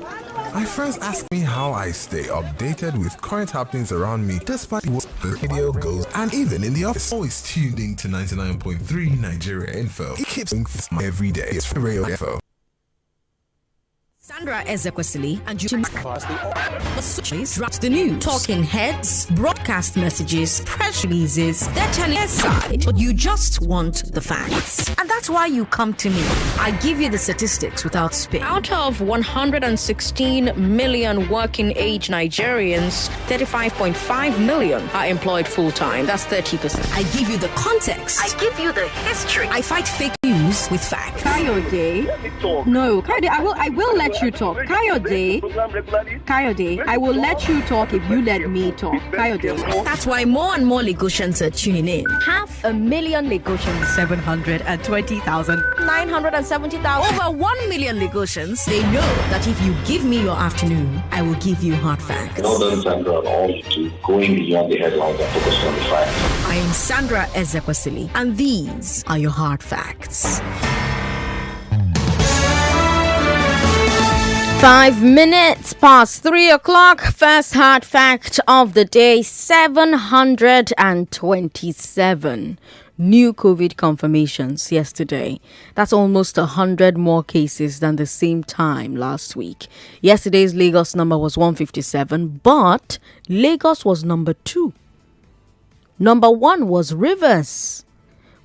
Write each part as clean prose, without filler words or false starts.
My friends ask me how I stay updated with current happenings around me despite what the radio goes, and even in the office. Always tuned in to 99.3 Nigeria Info. It keeps me every day. It's radio info. Sandra Ezekwesili and dropped the news, talking heads, broadcast messages, press releases. They're telling their side, but you just want the facts. And that's why you come to me. I give you the statistics without spin. Out of 116 million working age Nigerians, 35.5 million are employed full-time. That's 30%. I give you the context. I give you the history. I fight fake news with facts. Kayode. No, Kayode, I will let you talk. Kayode, I will let you talk if you let me talk. Kayode. That's why more and more Lagosians are tuning in. 500,000 Lagosians. 720,000. 970,000. Over 1 million Lagosians. They know that if you give me your afternoon, I will give you hard facts. Well done, Sandra, all to going beyond the headlines and focusing on the facts. I am Sandra Ezekwesili, and these are your hard facts. 5 minutes past 3 o'clock. First hard fact of the day: 727 new COVID confirmations yesterday. That's almost 100 more cases than the same time last week. Yesterday's Lagos number was 157, but Lagos was number 2. Number 1 was Rivers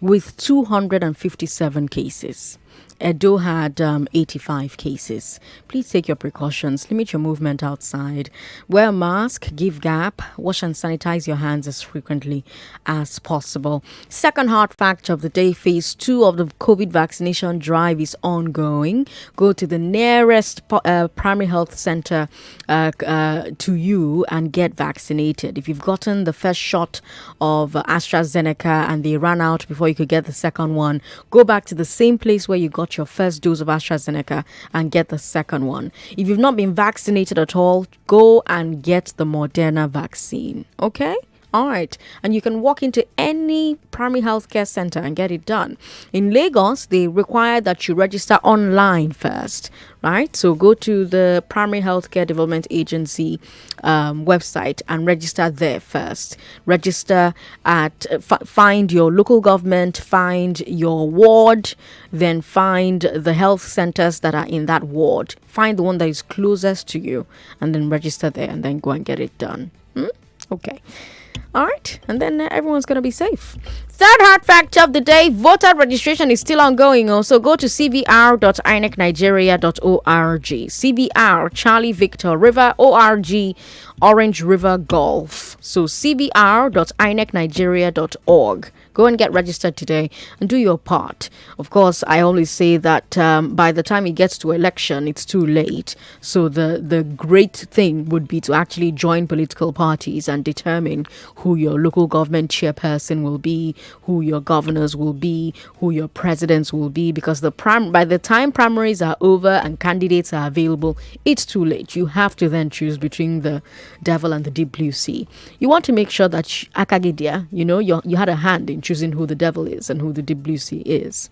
with 257 cases. Edo had 85 cases. Please take your precautions. Limit your movement outside. Wear a mask, give gap, wash and sanitize your hands as frequently as possible. Second hard fact of the day: phase 2 of the COVID vaccination drive is ongoing. Go to the nearest primary health center to you and get vaccinated. If you've gotten the first shot of AstraZeneca and they ran out before you could get the second one, go back to the same place where you got your first dose of AstraZeneca and get the second one. If you've not been vaccinated at all, go and get the Moderna vaccine. Okay? All right. And you can walk into any primary healthcare center and get it done. In Lagos, they require that you register online first, right? So go to the Primary Healthcare Development Agency website and register there first. Register at, find your local government, find your ward, then find the health centers that are in that ward. Find the one that is closest to you and then register there and then go and get it done. Okay. All right, and then everyone's going to be safe. Third hard fact of the day: voter registration is still ongoing. Also, go to cbr.inecnigeria.org. CBR, Charlie Victor River, ORG, Orange River Golf. So cbr.inecnigeria.org. Go and get registered today and do your part. Of course, I always say that by the time it gets to election, it's too late. So the great thing would be to actually join political parties and determine who your local government chairperson will be, who your governors will be, who your presidents will be, because by the time primaries are over and candidates are available, it's too late. You have to then choose between the devil and the deep blue sea. You want to make sure that Akagidia, you had a hand in choosing who the devil is and who the deep blue sea is.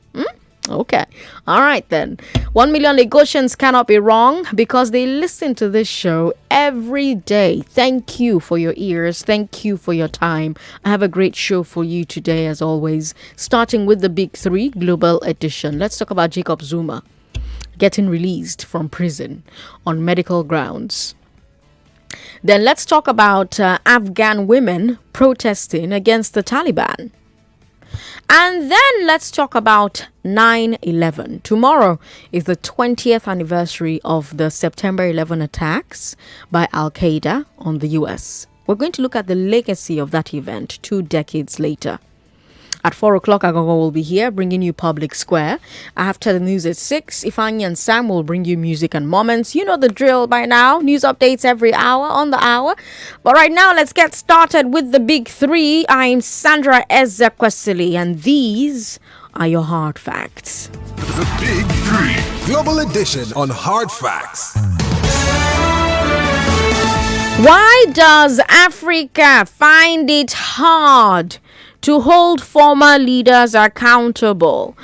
Okay. All right then. 1 million Lagosians cannot be wrong because they listen to this show every day. Thank you for your ears. Thank you for your time. I have a great show for you today, as always, starting with the Big Three Global Edition. Let's talk about Jacob Zuma getting released from prison on medical grounds. Then let's talk about Afghan women protesting against the Taliban. And then let's talk about 9/11. Tomorrow is the 20th anniversary of the September 11 attacks by Al Qaeda on the US. We're going to look at the legacy of that event 2 decades later. At 4 o'clock, Agogo will be here bringing you Public Square. After the news at 6, Ifeanyi and Sam will bring you music and moments. You know the drill by now. News updates every hour on the hour. But right now, let's get started with the Big Three. I'm Sandra Ezekwesili, and these are your hard facts. The Big Three Global Edition on Hard Facts. Why does Africa find it hard to hold former leaders accountable?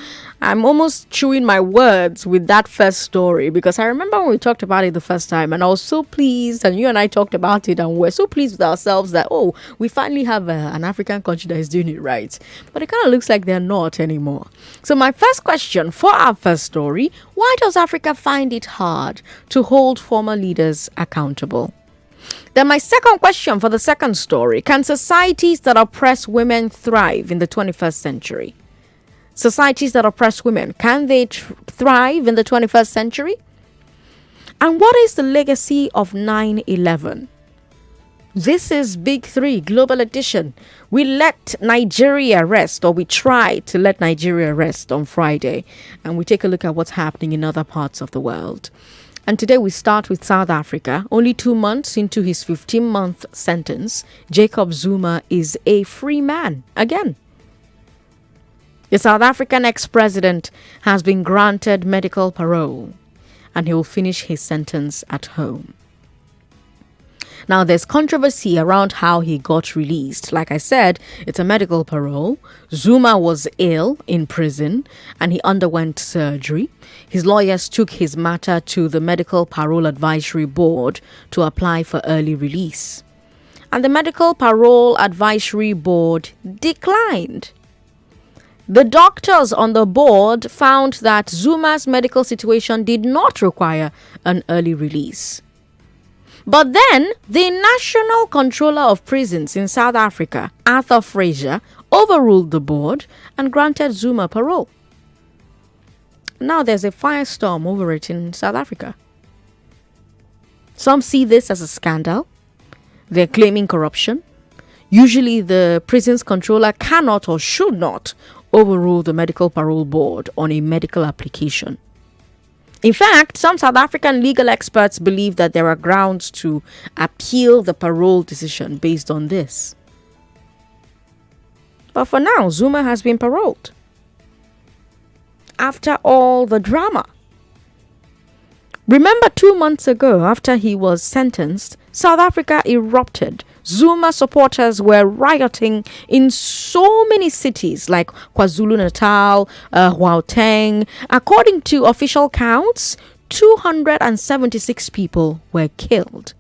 I'm almost chewing my words with that first story, because I remember when we talked about it the first time and I was so pleased, and you and I talked about it and we're so pleased with ourselves that, oh, we finally have an African country that is doing it right. But it kind of looks like they're not anymore. So my first question for our first story: why does Africa find it hard to hold former leaders accountable? Then my second question for the second story: can societies that oppress women thrive in the 21st century? Societies that oppress women, can they thrive in the 21st century? And what is the legacy of 9/11? This is Big Three Global Edition. We let Nigeria rest, or we tried to let Nigeria rest on Friday, and we take a look at what's happening in other parts of the world. And today we start with South Africa. Only 2 months into his 15-month sentence, Jacob Zuma is a free man again. The South African ex-president has been granted medical parole, and he will finish his sentence at home. Now, there's controversy around how he got released. Like I said, it's a medical parole. Zuma was ill in prison and he underwent surgery. His lawyers took his matter to the Medical Parole Advisory Board to apply for early release. And the Medical Parole Advisory Board declined. The doctors on the board found that Zuma's medical situation did not require an early release. But then, the National Controller of Prisons in South Africa, Arthur Fraser, overruled the board and granted Zuma parole. Now there's a firestorm over it in South Africa. Some see this as a scandal. They're claiming corruption. Usually the prisons controller cannot or should not overrule the Medical Parole Board on a medical application. In fact, some South African legal experts believe that there are grounds to appeal the parole decision based on this. But for now, Zuma has been paroled. After all the drama. Remember 2 months ago, after he was sentenced, South Africa erupted. Zuma supporters were rioting in so many cities like KwaZulu-Natal, Gauteng. According to official counts, 276 people were killed.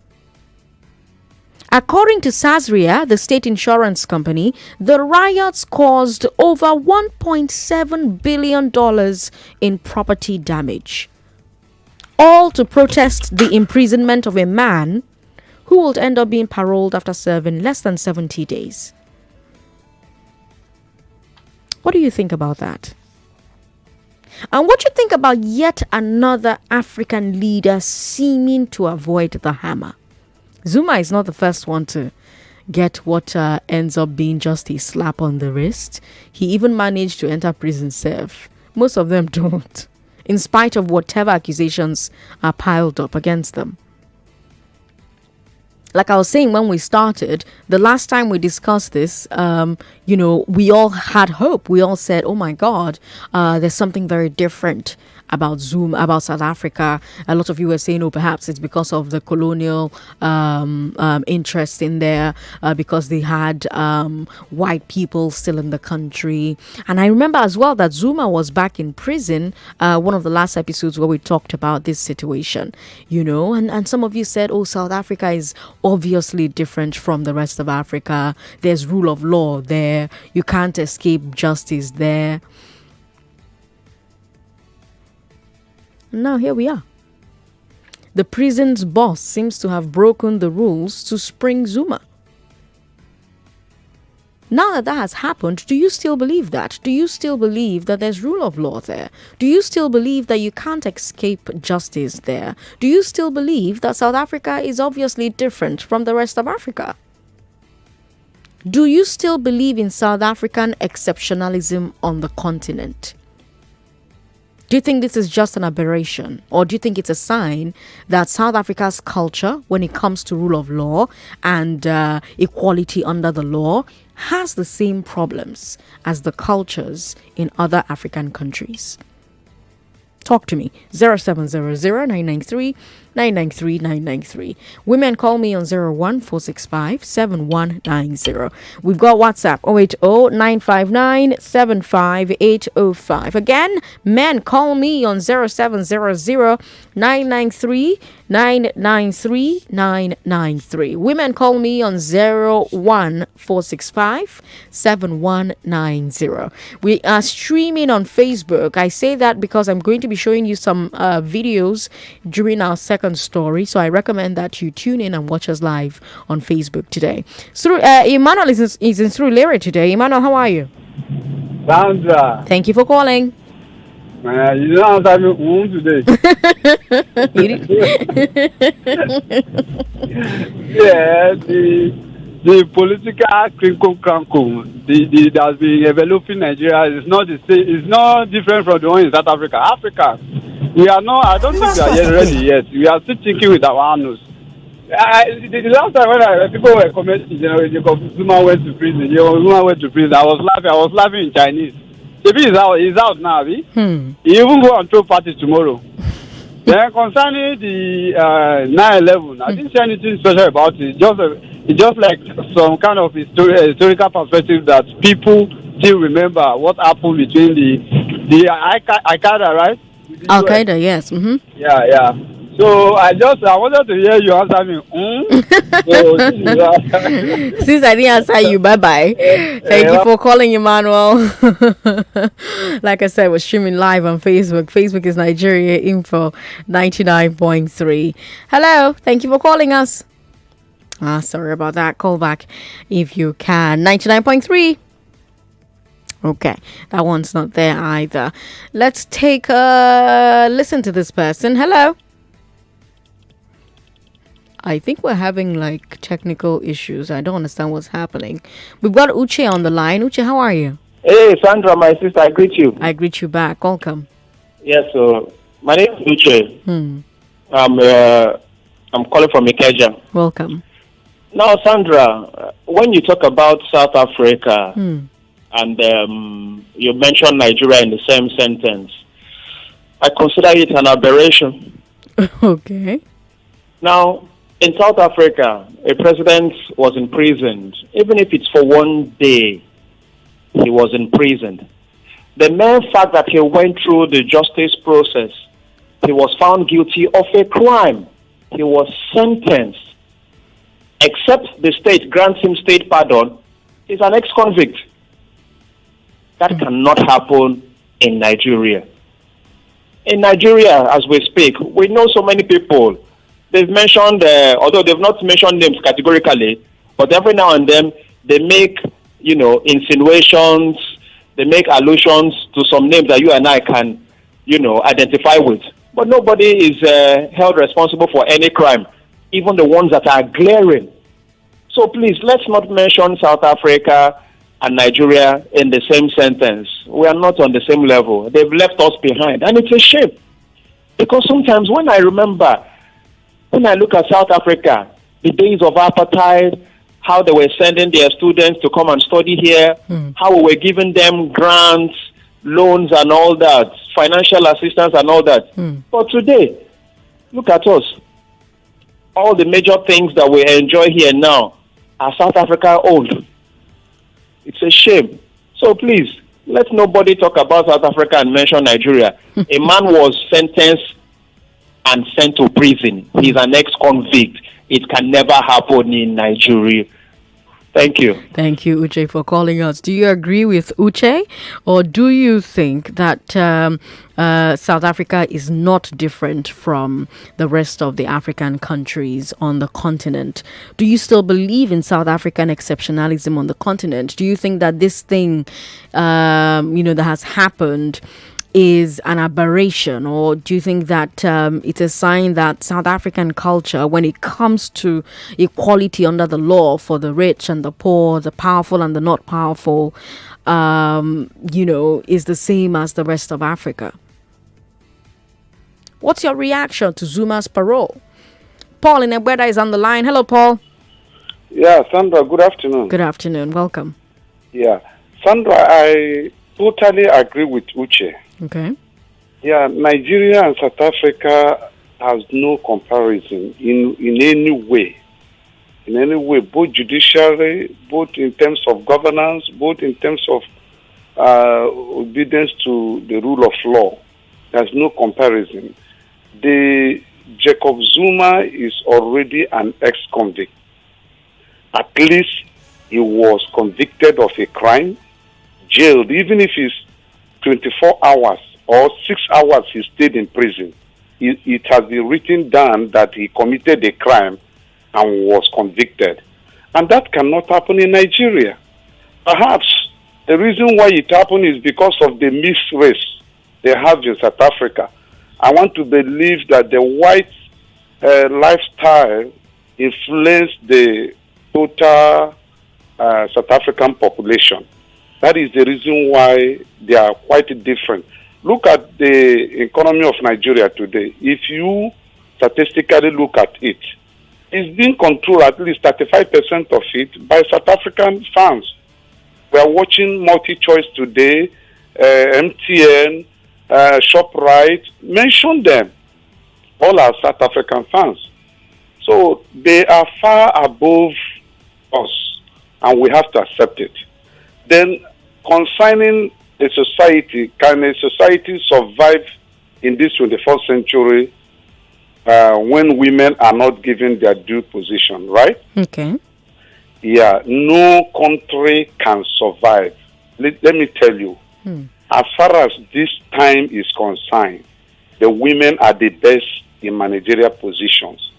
According to Sazria, the state insurance company, the riots caused over $1.7 billion in property damage. All to protest the imprisonment of a man who will end up being paroled after serving less than 70 days. What do you think about that? And what do you think about yet another African leader seeming to avoid the hammer? Zuma is not the first one to get what ends up being just a slap on the wrist. He even managed to enter prison safe. Most of them don't, in spite of whatever accusations are piled up against them. Like I was saying when we started, the last time we discussed this, we all had hope. We all said, oh my God, there's something very different about Zuma, about South Africa. A lot of you were saying, oh, perhaps it's because of the colonial interest in there, because they had white people still in the country. And I remember as well that Zuma was back in prison, one of the last episodes where we talked about this situation, and some of you said, oh, South Africa is obviously different from the rest of Africa. There's rule of law there. You can't escape justice there. Now here we are. The prison's boss seems to have broken the rules to spring Zuma. Now that has happened, do you still believe that? Do you still believe that there's rule of law there? Do you still believe that you can't escape justice there? Do you still believe that South Africa is obviously different from the rest of Africa? Do you still believe in South African exceptionalism on the continent? Do you think this is just an aberration, or do you think it's a sign that South Africa's culture, when it comes to rule of law and equality under the law, has the same problems as the cultures in other African countries? Talk to me. 0700 993 993 993. Women call me on 01465 7190. We've got WhatsApp 080 959 75805. Again, men call me on 0700 993 993 993. Women call me on 01465 7190. We are streaming on Facebook. I say that because I'm going to be showing you some videos during our second story. So I recommend that you tune in and watch us live on Facebook today. So, Emmanuel is in Surulere today. Emmanuel, how are you? Sandra. Thank you for calling. You don't answer me today. Yeah, the political crinkle that's been developing Nigeria is not the same. It's not different from the one in South Africa. Africa, we are not. I don't think we are yet ready yet. We are still thinking with our nose. The last time when people were commenting, Zuma went to prison. Zuma went to prison. I was laughing in Chinese. Maybe he's out now. He even go and throw parties tomorrow. Then concerning the 9/11, I didn't see anything special about it. It's just like some kind of historical perspective that people still remember what happened between the Qaeda, right? Qaeda, yes. Mm-hmm. Yeah. So I wanted to hear you answer me. So, since I didn't answer you, bye-bye. Thank you for calling, Emmanuel. Like I said, we're streaming live on Facebook. Facebook is Nigeria Info 99.3. Hello, thank you for calling us. Sorry about that. Call back if you can. 99.3. Okay, that one's not there either. Let's take a listen to this person. Hello. I think we're having like technical issues. I don't understand what's happening. We've got Uche on the line. Uche, how are you? Hey, Sandra, my sister, I greet you. I greet you back. Welcome. Yes, so my name is Uche. I'm calling from Ikeja. Welcome. Now, Sandra, when you talk about South Africa and you mention Nigeria in the same sentence, I consider it an aberration. Okay. Now, in South Africa, a president was imprisoned. Even if it's for one day, he was imprisoned. The mere fact that he went through the justice process, he was found guilty of a crime. He was sentenced. Except the state grants him state pardon, he's an ex-convict. That cannot happen in Nigeria. In Nigeria, as we speak, we know so many people. They've mentioned, although they've not mentioned names categorically, but every now and then they make, insinuations, they make allusions to some names that you and I can, identify with. But nobody is held responsible for any crime, even the ones that are glaring. So please, let's not mention South Africa and Nigeria in the same sentence. We are not on the same level. They've left us behind, and it's a shame. Because sometimes when I look at South Africa, the days of apartheid, how they were sending their students to come and study here, how we were giving them grants, loans and all that, financial assistance and all that. But today, look at us. All the major things that we enjoy here now are South Africa owned. It's a shame. So please, let nobody talk about South Africa and mention Nigeria. A man was sentenced and sent to prison. He's an ex-convict. It can never happen in Nigeria. Thank you. Thank you, Uche, for calling us. Do you agree with Uche, or do you think that South Africa is not different from the rest of the African countries on the continent? Do you still believe in South African exceptionalism on the continent? Do you think that this thing, that has happened is an aberration, or do you think that it's a sign that South African culture, when it comes to equality under the law for the rich and the poor, the powerful and the not powerful, is the same as the rest of Africa? What's your reaction to Zuma's parole? Paul in Egbeda is on the line. Hello, Paul. Yeah, Sandra, good afternoon. Good afternoon. Welcome. Yeah. Sandra, I totally agree with Uche. Okay. Yeah, Nigeria and South Africa has no comparison in any way. In any way, both judiciary, both in terms of governance, both in terms of obedience to the rule of law. There's no comparison. The Jacob Zuma is already an ex-convict. At least he was convicted of a crime, jailed, even if it's 24 hours or 6 hours he stayed in prison. It has been written down that he committed a crime and was convicted. And that cannot happen in Nigeria. Perhaps the reason why it happened is because of the mixed race they have in South Africa. I want to believe that the white lifestyle influenced the total South African population. That is the reason why they are quite different. Look at the economy of Nigeria today. If you statistically look at it, it's being controlled, at least 35% of it, by South African firms. We are watching Multi-Choice today, MTN, ShopRite, mention them. All are South African firms. So they are far above us, and we have to accept it. Then, concerning a society, can a society survive in this 21st century when women are not given their due position, right? Okay. Yeah, no country can survive. Let me tell you, as far as this time is concerned, the women are the best in managerial positions.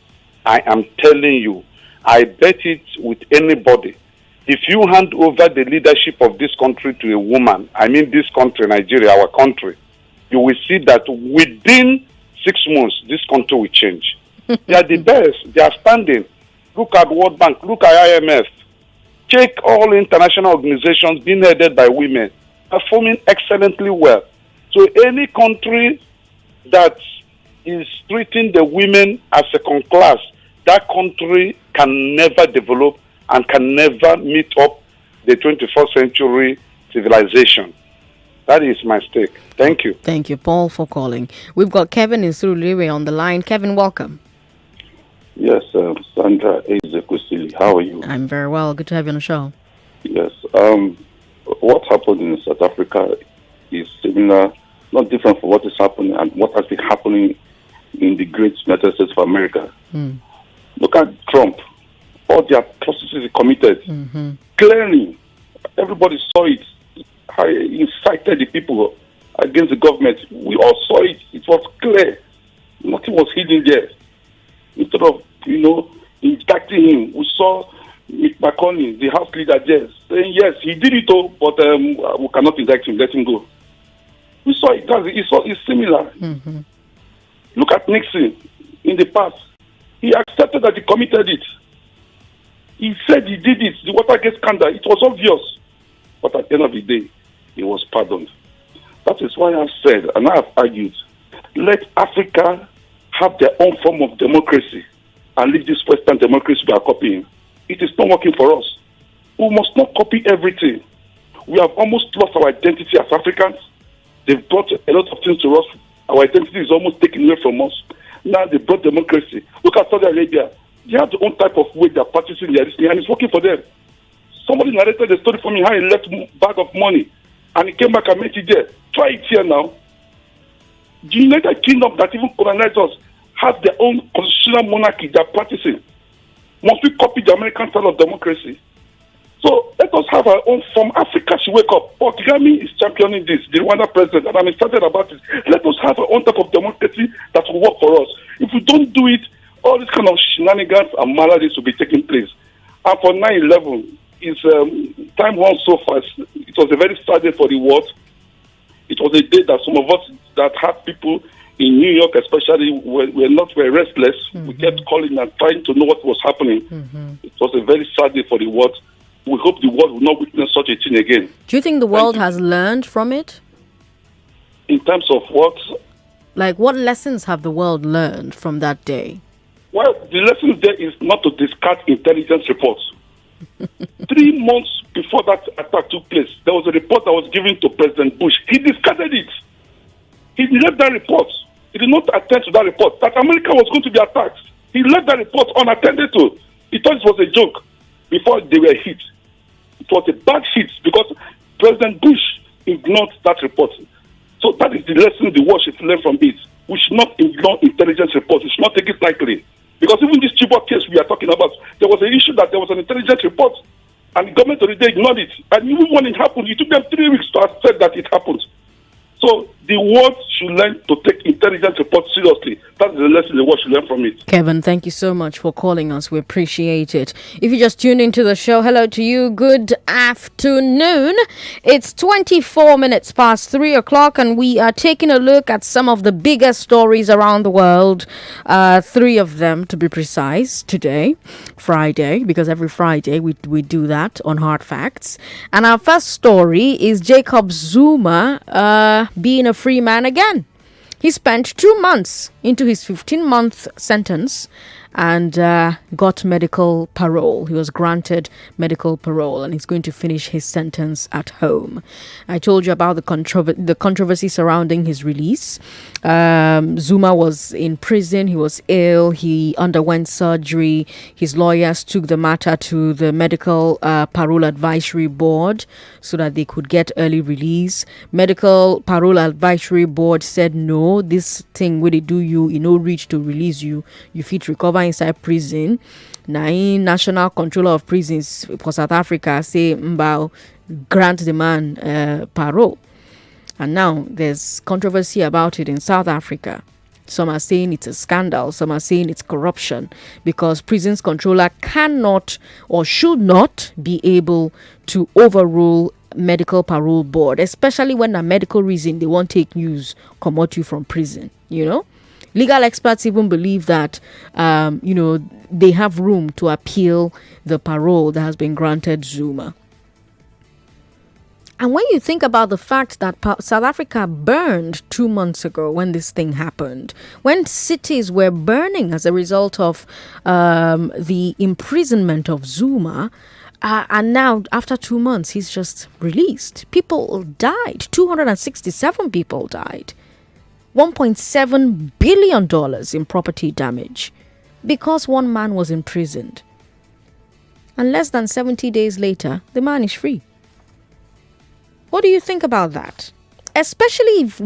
I am telling you, I bet it with anybody. If you hand over the leadership of this country to a woman, I mean this country, Nigeria, our country, you will see that within 6 months, this country will change. They are the best. They are standing. Look at World Bank. Look at IMF. Check all international organizations being headed by women, performing excellently well. So any country that is treating the women as second class, that country can never develop and can never meet up the 21st century civilization. That is my stake. Thank you. Thank you, Paul, for calling. We've got Kevin in Surulere on the line. Kevin, welcome. Yes, Sandra Ezekwesili. How are you? I'm very well. Good to have you on the show. Yes. What happened in South Africa is similar, not different from what is happening and what has been happening in the great United States of America. Look at Trump. All the atrocities he committed. Clearly, everybody saw it. How he incited the people against the government. We all saw it. It was clear. Nothing was hidden there. Instead of, indicting him, we saw Mick McConnell, the House leader there, saying, yes, he did it all, but we cannot indict him, let him go. We saw it. It's similar. Look at Nixon in the past. He accepted that he committed it. He said he did it. The Watergate scandal, it was obvious. But at the end of the day, he was pardoned. That is why I've said, and I have argued, let Africa have their own form of democracy and leave this Western democracy we are copying. It is not working for us. We must not copy everything. We have almost lost our identity as Africans. They've brought a lot of things to us. Our identity is almost taken away from us. Now they brought democracy. Look at Saudi Arabia. They have their own type of way they're practicing their listening, and it's working for them. Somebody narrated a story for me how he left a bag of money and he came back and met it there. Try it here now. The United Kingdom that even colonized us has their own constitutional monarchy they're practicing. Must we copy the American style of democracy? So let us have our own form. Africa should wake up. Paul Kagame is championing this, the Rwanda president, and I'm excited about it. Let us have our own type of democracy that will work for us. If we don't do it, all these kind of shenanigans and maladies will be taking place. And for 9/11, it's time runs so fast. It was a very sad day for the world. It was a day that some of us that had people in New York especially were restless. We kept calling and trying to know what was happening. It was a very sad day for the world. We hope the world will not witness such a thing again. Do you think the world has learned from it? In terms of what? Like, what lessons have the world learned from that day? Well, the lesson there is not to discard intelligence reports. 3 months before that attack took place, there was a report that was given to President Bush. He discarded it. He left that report. He did not attend to that report, that America was going to be attacked. He left that report unattended to. He thought it was a joke before they were hit. It was a bad hit because President Bush ignored that report. So that is the lesson the world should learn from it. We should not ignore intelligence reports. We should not take it lightly. Because even this Chibok case we are talking about, there was an issue that there was an intelligence report, and the government already ignored it. And even when it happened, it took them 3 weeks to accept that it happened. So the world should learn to take intelligence reports seriously. That's the lesson the world should learn from it. Kevin, thank you so much for calling us. We appreciate it. If you just tuned into the show, hello to you. Good afternoon. It's 24 minutes past 3 o'clock, and we are taking a look at some of the biggest stories around the world. 3 of them, to be precise, today, Friday, because every Friday we do that on Hard Facts. And our first story is Jacob Zuma being a free man again. He spent 2 months into his 15-month sentence and got medical parole. He was granted medical parole, and he's going to finish his sentence at home. I told you about the controversy surrounding his release. Zuma was in prison. He was ill. He underwent surgery. His lawyers took the matter to the Medical Parole Advisory Board so that they could get early release. Medical Parole Advisory Board said, no, this thing where they do you, no reach to release you. You fit recover inside prison. National Controller of Prisons for South Africa say, grant the man parole. And now there's controversy about it in South Africa. Some are saying it's a scandal. Some are saying it's corruption, because prisons controller cannot or should not be able to overrule medical parole board, especially when a medical reason they won't take news come out you from prison. Legal experts even believe that they have room to appeal the parole that has been granted Zuma. And when you think about the fact that South Africa burned 2 months ago when this thing happened, when cities were burning as a result of the imprisonment of Zuma, and now after 2 months, he's just released. People died. 267 people died. $1.7 billion in property damage because one man was imprisoned. And less than 70 days later, the man is free. What do you think about that? Especially if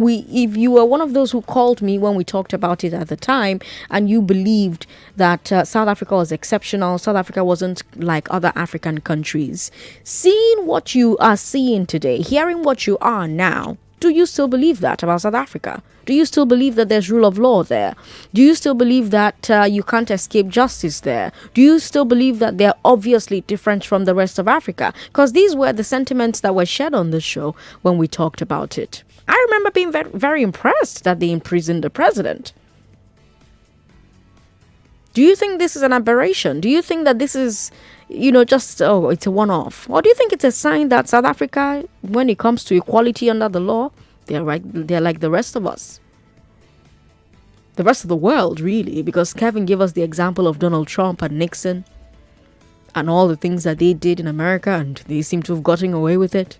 you were one of those who called me when we talked about it at the time, and you believed that South Africa was exceptional, South Africa wasn't like other African countries. Seeing what you are seeing today, hearing what you are now, do you still believe that about South Africa? Do you still believe that there's rule of law there? Do you still believe that you can't escape justice there? Do you still believe that they're obviously different from the rest of Africa? Because these were the sentiments that were shared on the show when we talked about it. I remember being very, very impressed that they imprisoned the president. Do you think this is an aberration? Do you think that this is, it's a one-off? Or do you think it's a sign that South Africa, when it comes to equality under the law, they're like the rest of us? The rest of the world, really, because Kevin gave us the example of Donald Trump and Nixon and all the things that they did in America, and they seem to have gotten away with it.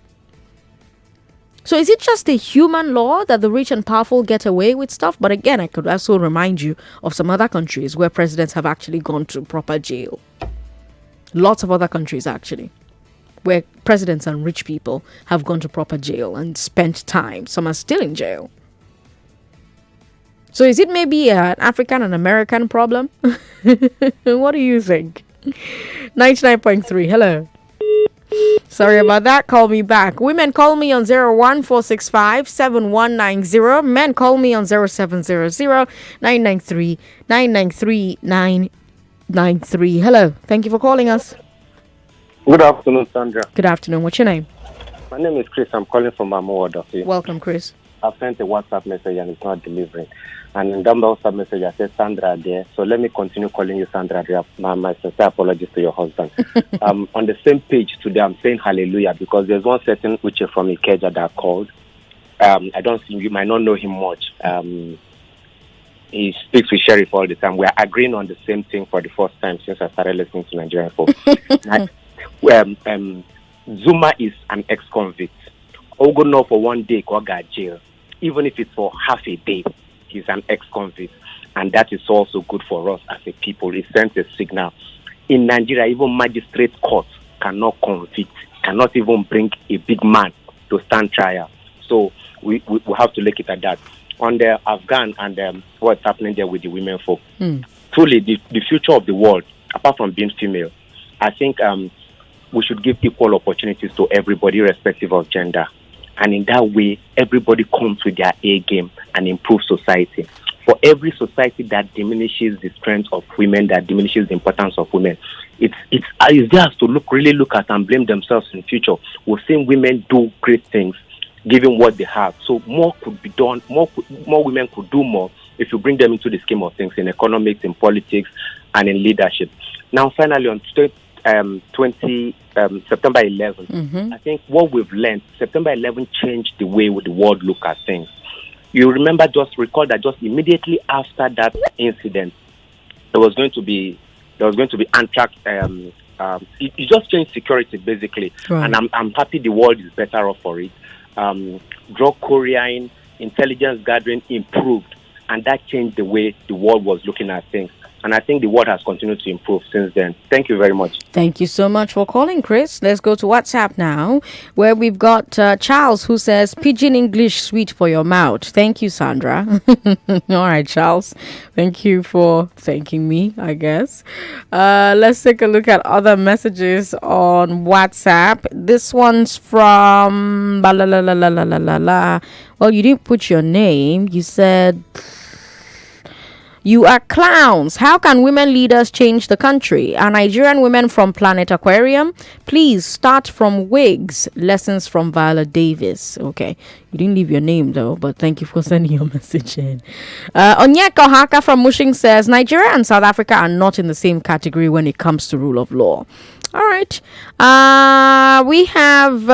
So is it just a human law that the rich and powerful get away with stuff? But again, I could also remind you of some other countries where presidents have actually gone to proper jail. Lots of other countries, actually, where presidents and rich people have gone to proper jail and spent time. Some are still in jail. So is it maybe an African and American problem? What do you think? 99.3, hello. Sorry about that. Call me back. Women, call me on 01465-7190. Men, call me on 0700-993-993. Hello. Thank you for calling us. Good afternoon, Sandra. Good afternoon. What's your name? My name is Chris. I'm calling from Amoa. Welcome, Chris. I've sent a WhatsApp message and it's not delivering. And in that WhatsApp message, I said Sandra there. So let me continue calling you Sandra there. My sincere apologies to your husband. On the same page today, I'm saying hallelujah because there's one certain Uche from Ikeja that called. I don't think you might not know him much. He speaks with Sheriff all the time. We are agreeing on the same thing for the first time since I started listening to Nigerian folk. Zuma is an ex-convict. I'll go now for 1 day, go to jail. Even if it's for half a day, he's an ex-convict. And that is also good for us as a people. It sends a signal. In Nigeria, even magistrate courts cannot convict, cannot even bring a big man to stand trial. So we have to look at that. On the Afghan and what's happening there with the women folk. Truly, the future of the world, apart from being female, I think we should give equal opportunities to everybody, irrespective of gender. And in that way, everybody comes with their A game and improves society. For every society that diminishes the strength of women, that diminishes the importance of women, it's theirs to really look at and blame themselves in the future. We've seen women do great things, given what they have. So more could be done. More women could do more if you bring them into the scheme of things in economics, in politics, and in leadership. Now, finally, on September 11, I think what we've learned, September 11 changed the way the world look at things. You recall that just immediately after that incident, there was going to be anthrax. It just changed security basically, right. And I'm happy the world is better off for it. Drug couriering, intelligence gathering improved, and that changed the way the world was looking at things. And I think the world has continued to improve since then. Thank you very much. Thank you so much for calling, Chris. Let's go to WhatsApp now, where we've got Charles, who says, "Pidgin English sweet for your mouth." Thank you, Sandra. All right, Charles. Thank you for thanking me, I guess. Let's take a look at other messages on WhatsApp. This one's from... Well, you didn't put your name. You said... "You are clowns. How can women leaders change the country? Are Nigerian women from Planet Aquarium? Please start from wigs." Lessons from Viola Davis. Okay. You didn't leave your name though, but thank you for sending your message in. Onyeka Haka from Mushing says, "Nigeria and South Africa are not in the same category when it comes to rule of law." All right. We have...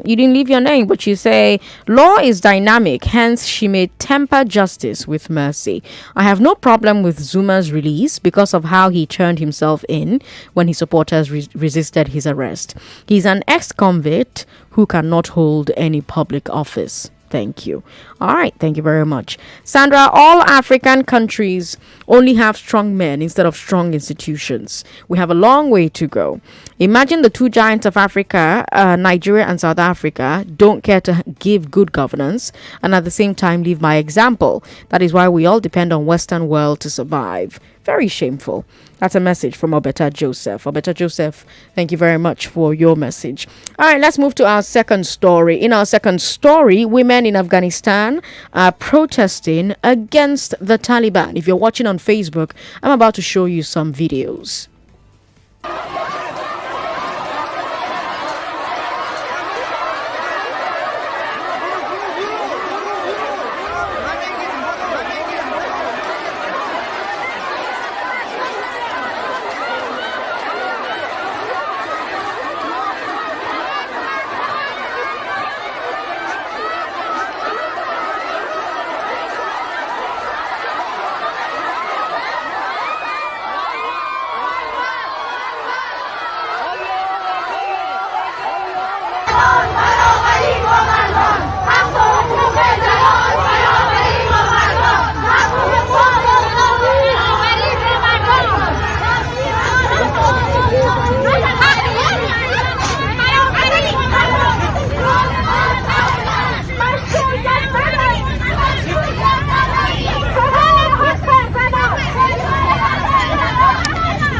you didn't leave your name, but you say, "Law is dynamic, hence she may temper justice with mercy. I have no problem with Zuma's release because of how he turned himself in when his supporters resisted his arrest. He's an ex-convict who cannot hold any public office." Thank you. All right. Thank you very much. Sandra, all African countries only have strong men instead of strong institutions. We have a long way to go. Imagine the two giants of Africa, Nigeria and South Africa, don't care to give good governance and at the same time lead by example. That is why we all depend on Western world to survive. Very shameful. That's a message from Obeta Joseph. Obeta Joseph, thank you very much for your message. All right, let's move to our second story. In our second story, women in Afghanistan are protesting against the Taliban. If you're watching on Facebook, I'm about to show you some videos.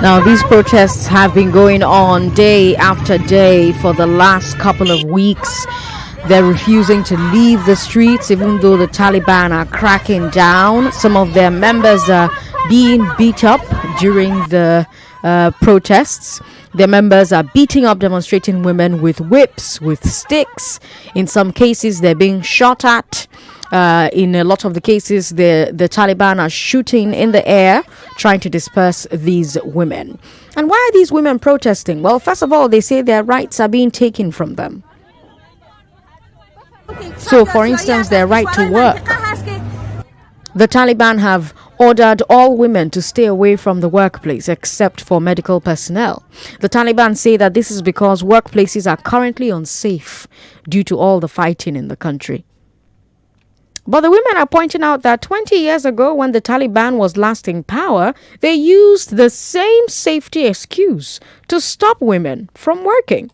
Now, these protests have been going on day after day for the last couple of weeks. They're refusing to leave the streets, even though the Taliban are cracking down. Some of their members are being beat up during the protests. Their members are beating up demonstrating women with whips, with sticks. In some cases, they're being shot at. In a lot of the cases, the Taliban are shooting in the air, trying to disperse these women. And why are these women protesting? Well, first of all, they say their rights are being taken from them. So, for instance, their right to work. The Taliban have ordered all women to stay away from the workplace except for medical personnel. The Taliban say that this is because workplaces are currently unsafe due to all the fighting in the country. But the women are pointing out that 20 years ago, when the Taliban was last in power, they used the same safety excuse to stop women from working.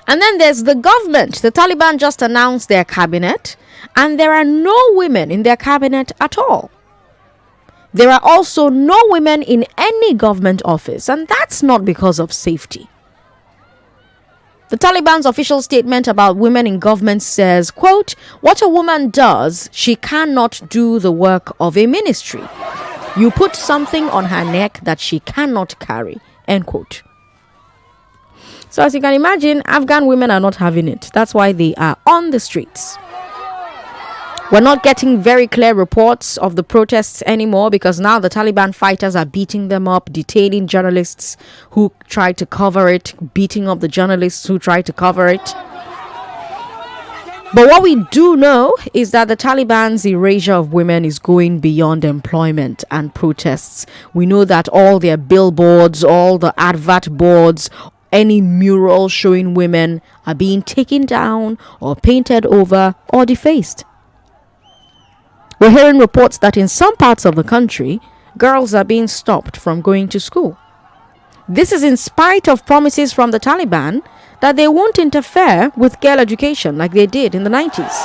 And then there's the government. The Taliban just announced their cabinet, and there are no women in their cabinet at all. There are also no women in any government office, and that's not because of safety. The Taliban's official statement about women in government says, quote, "What a woman does, she cannot do the work of a ministry. You put something on her neck that she cannot carry," end quote. So as you can imagine, Afghan women are not having it. That's why they are on the streets. We're not getting very clear reports of the protests anymore because now the Taliban fighters are beating them up, detaining journalists who try to cover it, beating up the journalists who try to cover it. But what we do know is that the Taliban's erasure of women is going beyond employment and protests. We know that all their billboards, all the advert boards, any mural showing women are being taken down or painted over or defaced. We're hearing reports that in some parts of the country, girls are being stopped from going to school. This is in spite of promises from the Taliban that they won't interfere with girl education like they did in the 90s.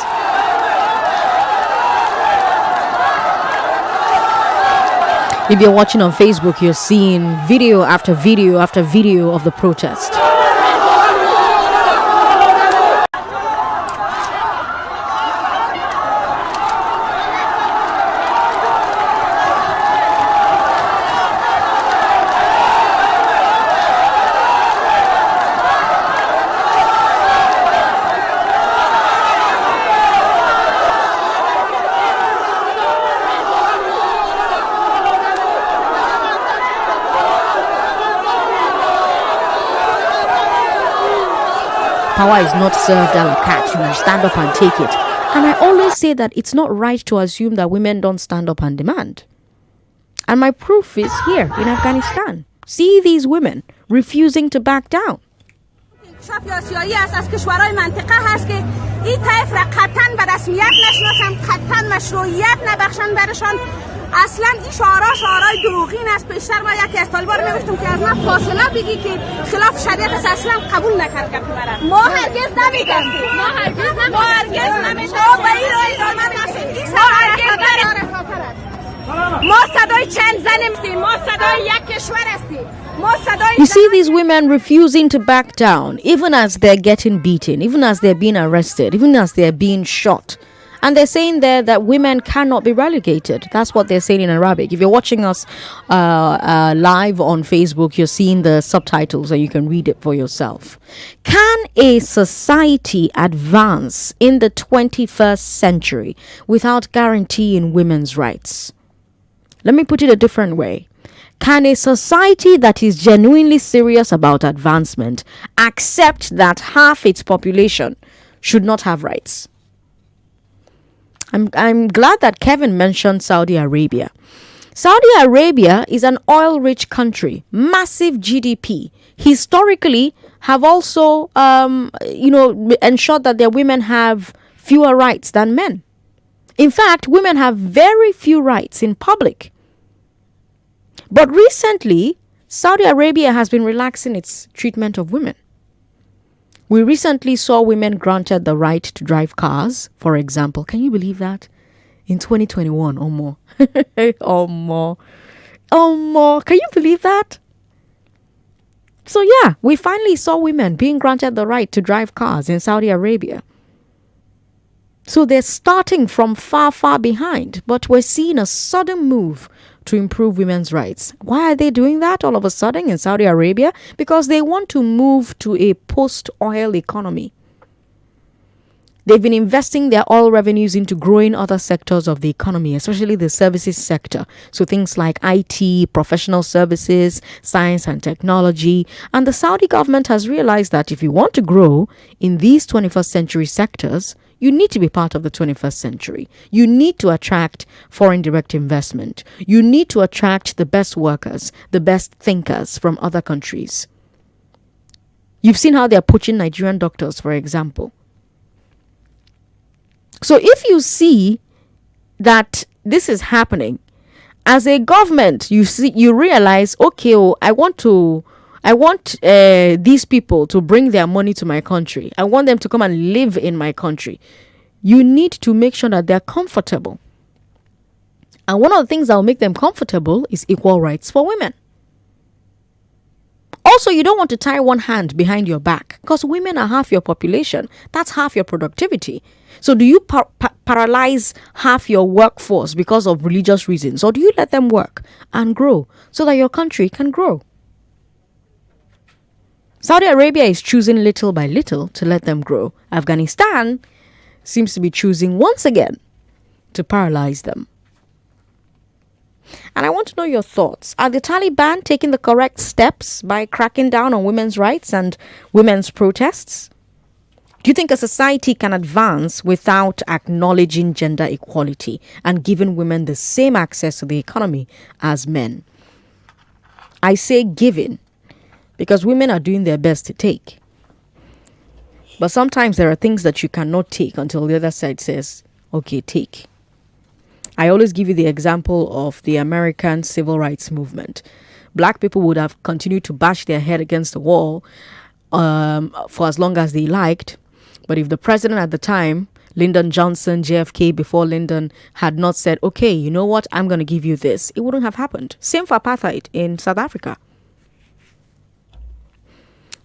If you're watching on Facebook, you're seeing video after video after video of the protest. Power is not served a la carte. You stand up and take it. And I always say that it's not right to assume that women don't stand up and demand. And my proof is here in Afghanistan. See these women refusing to back down. اصلا این شعارهای دروغین است. پیشتر ما یکی از طالبان میگفتم که از من فاصله بگی که خلاف شریعت است، اصلا قبول نکرد که برات ما هرگز نمیگیم ما هرگز نمیشه با این رو ادامه نمیدیم ما صدای چند زن هستیم، ما صدای یک کشور هستیم. You see these women refusing to back down, even as they're getting beaten, even as they're being arrested, even as they're being shot. And they're saying there that women cannot be relegated. That's what they're saying in Arabic. If you're watching us live on Facebook, you're seeing the subtitles and you can read it for yourself. Can a society advance in the 21st century without guaranteeing women's rights? Let me put it a different way. Can a society that is genuinely serious about advancement accept that half its population should not have rights? I'm glad that Kevin mentioned Saudi Arabia. Saudi Arabia is an oil-rich country, massive GDP. Historically, have also, ensured that their women have fewer rights than men. In fact, women have very few rights in public. But recently, Saudi Arabia has been relaxing its treatment of women. We recently saw women granted the right to drive cars, for example. Can you believe that? In 2021 or more. or more. Can you believe that? So yeah, we finally saw women being granted the right to drive cars in Saudi Arabia. So they're starting from far, far behind, but we're seeing a sudden move to improve women's rights. Why are they doing that all of a sudden in Saudi Arabia? Because they want to move to a post-oil economy. They've been investing their oil revenues into growing other sectors of the economy, especially the services sector. So things like IT, professional services, science and technology. And the Saudi government has realized that if you want to grow in these 21st century sectors, you need to be part of the 21st century. You need to attract foreign direct investment. You need to attract the best workers, the best thinkers from other countries. You've seen how they're poaching Nigerian doctors, for example. So if you see that this is happening, as a government, you realize, okay, I want these people to bring their money to my country. I want them to come and live in my country. You need to make sure that they're comfortable. And one of the things that will make them comfortable is equal rights for women. Also, you don't want to tie one hand behind your back, because women are half your population. That's half your productivity. So do you paralyze half your workforce because of religious reasons, or do you let them work and grow so that your country can grow? Saudi Arabia is choosing little by little to let them grow. Afghanistan seems to be choosing once again to paralyze them. And I want to know your thoughts. Are the Taliban taking the correct steps by cracking down on women's rights and women's protests? Do you think a society can advance without acknowledging gender equality and giving women the same access to the economy as men? I say giving, because women are doing their best to take. But sometimes there are things that you cannot take until the other side says, okay, take. I always give you the example of the American civil rights movement. Black people would have continued to bash their head against the wall for as long as they liked. But if the president at the time, Lyndon Johnson, JFK before Lyndon, had not said, okay, you know what, I'm going to give you this, it wouldn't have happened. Same for apartheid in South Africa.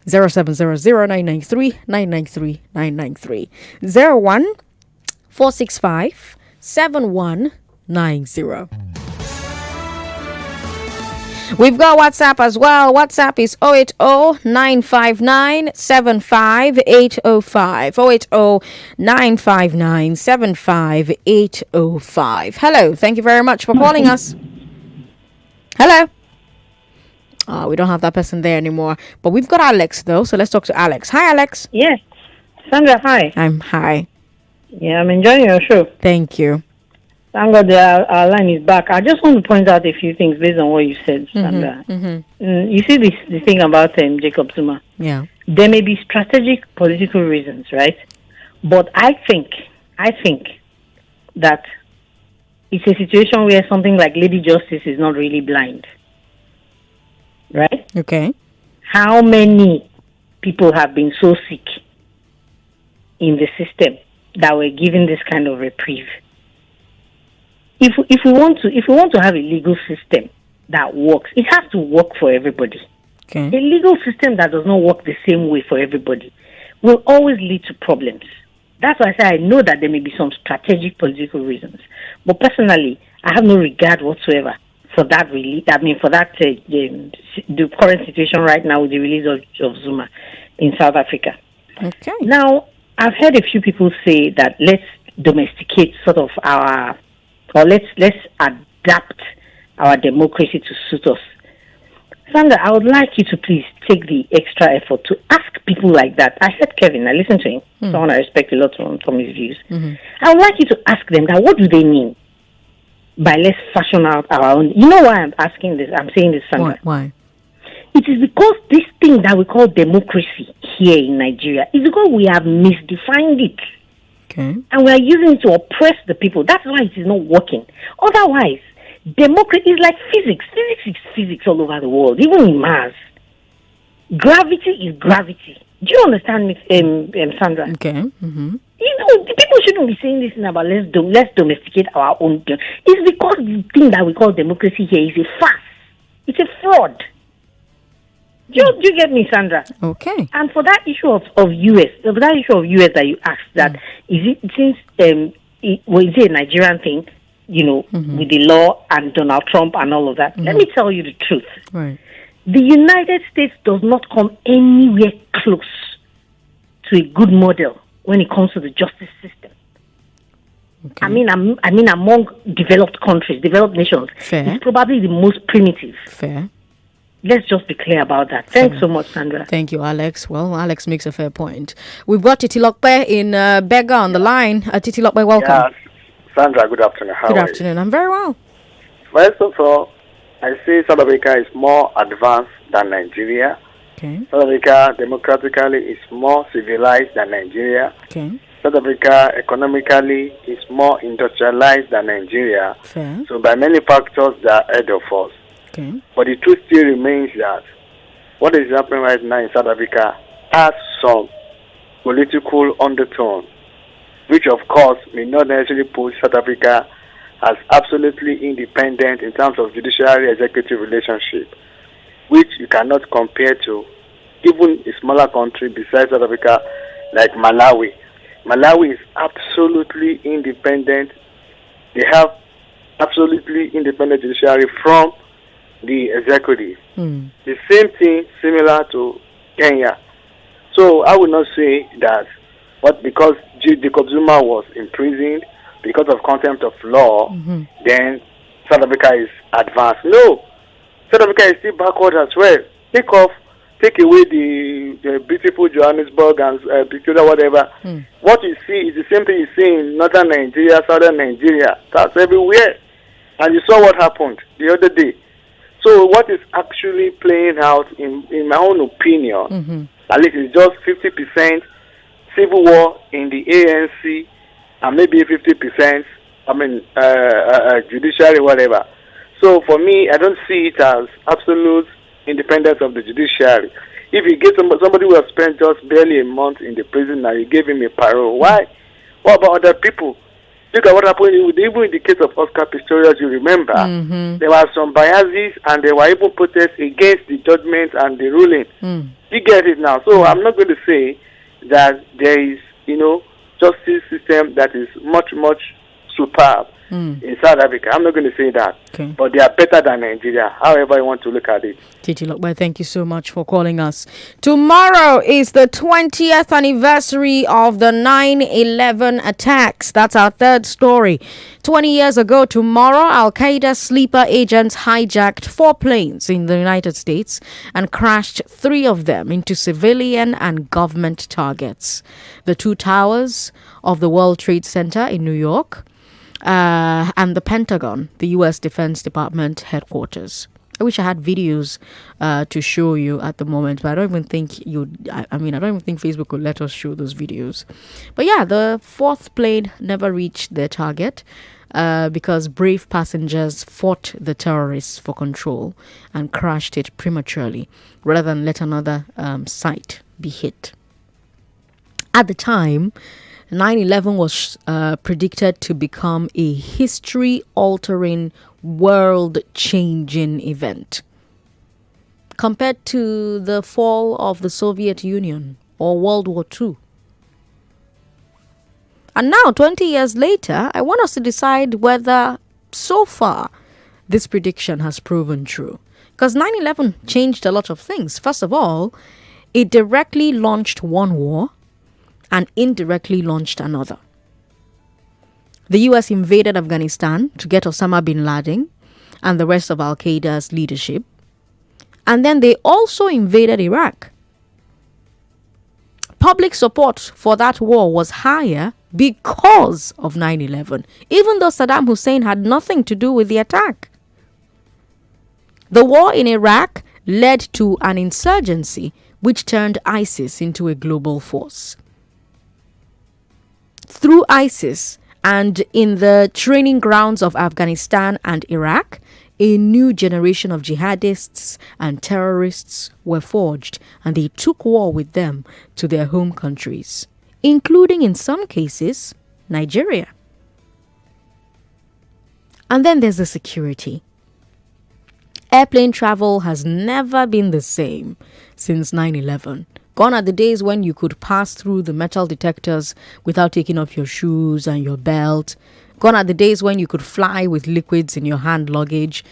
0700-993-993-993. 01-465-7190. We've got WhatsApp as well. WhatsApp is 080-959-75805. 080-959-75805. Hello. Thank you very much for calling us. Hello. Oh, we don't have that person there anymore. But we've got Alex, though. So let's talk to Alex. Hi, Alex. Yes. Sandra, hi. Hi. Yeah, I'm enjoying your show. Thank you. Thank God our line is back. I just want to point out a few things based on what you said, Sandra. You see the thing about Jacob Zuma. Yeah. There may be strategic political reasons, right? But I think that it's a situation where something like Lady Justice is not really blind. Right? Okay. How many people have been so sick in the system that were given this kind of reprieve? If we want to have a legal system that works, it has to work for everybody. Okay. A legal system that does not work the same way for everybody will always lead to problems. That's why I say I know that there may be some strategic political reasons, but personally, I have no regard whatsoever for that release. I mean, for that the current situation right now with the release of Zuma in South Africa. Okay. Now, I've heard a few people say that let's domesticate sort of let's adapt our democracy to suit us. Sandra, I would like you to please take the extra effort to ask people like that. I heard Kevin, I listened to him, someone I respect a lot from his views. I would like you to ask them that what do they mean by let's fashion out our own. You know why I'm asking this? I'm saying this, Sandra. Why? It is because this thing that we call democracy here in Nigeria is because we have misdefined it. Okay. And we are using it to oppress the people. That's why it is not working. Otherwise, democracy is like physics. Physics is physics all over the world, even in Mars. Gravity is gravity. Do you understand me, Sandra? Okay. You know, the people shouldn't be saying this thing about let's domesticate our own thing. It's because the thing that we call democracy here is a farce. It's a fraud. Do you get me, Sandra? Okay. And for that issue of US, that you asked, that is it since is it a Nigerian thing, you know, with the law and Donald Trump and all of that? Let me tell you the truth. Right. The United States does not come anywhere close to a good model when it comes to the justice system. Okay. I mean, among developed countries, developed nations, it's probably the most primitive. Fair. Let's just be clear about that. Thanks so much, Sandra. Thank you, Alex. Well, Alex makes a fair point. We've got Titi Lokpe in Bega on the line. Titi Lokpe, welcome. Yes. Sandra, good afternoon. How good are afternoon. I'm very well. First of all, I say South Africa is more advanced than Nigeria. Okay. South Africa democratically is more civilized than Nigeria. Okay. South Africa economically is more industrialized than Nigeria. Fair. So by many factors, they are ahead of us. Okay. But the truth still remains that what is happening right now in South Africa has some political undertone, which of course may not necessarily put South Africa as absolutely independent in terms of judiciary-executive relationship, which you cannot compare to even a smaller country besides South Africa like Malawi. Malawi is absolutely independent. They have absolutely independent judiciary from the executive. The same thing similar to Kenya. So I would not say that because Jacob Zuma was imprisoned because of contempt of law, then South Africa is advanced. No, South Africa is still backward as well. Take away the beautiful Johannesburg and Pretoria, whatever. What you see is the same thing you see in northern Nigeria, southern Nigeria. That's everywhere. And you saw what happened the other day. So what is actually playing out, in my own opinion, at least it's just 50% civil war in the ANC and maybe 50%, judiciary, whatever. So for me, I don't see it as absolute independence of the judiciary. If you get somebody who has spent just barely a month in the prison now, you gave him a parole. Why? What about other people? Look at what happened even in the case of Oscar Pistorius, you remember. There were some biases and there were even protests against the judgment and the ruling. You get it now. So I'm not going to say that there is, justice system that is much, much superb in South Africa. I'm not going to say that. Okay. But they are better than Nigeria, however you want to look at it. Titi Lokbai, thank you so much for calling us. Tomorrow is the 20th anniversary of the 9/11 attacks. That's our third story. 20 years ago tomorrow, Al-Qaeda sleeper agents hijacked 4 planes in the United States and crashed 3 of them into civilian and government targets. The 2 towers of the World Trade Center in New York and the Pentagon, the U.S. Defense Department headquarters. I wish I had videos to show you at the moment, but I don't even think I don't even think Facebook would let us show those videos. But yeah, the 4th plane never reached their target because brave passengers fought the terrorists for control and crashed it prematurely rather than let another site be hit. At the time, 9/11 was predicted to become a history-altering, world-changing event compared to the fall of the Soviet Union or World War II. And now, 20 years later, I want us to decide whether, so far, this prediction has proven true. Because 9/11 changed a lot of things. First of all, it directly launched one war and indirectly launched another. The US invaded Afghanistan to get Osama bin Laden and the rest of Al-Qaeda's leadership. And then they also invaded Iraq. Public support for that war was higher because of 9/11, even though Saddam Hussein had nothing to do with the attack. The war in Iraq led to an insurgency which turned ISIS into a global force. Through ISIS and in the training grounds of Afghanistan and Iraq, a new generation of jihadists and terrorists were forged, and they took war with them to their home countries, including in some cases, Nigeria. And then there's the security. Airplane travel has never been the same since 9/11. Gone are the days when you could pass through the metal detectors without taking off your shoes and your belt. Gone are the days when you could fly with liquids in your hand luggage.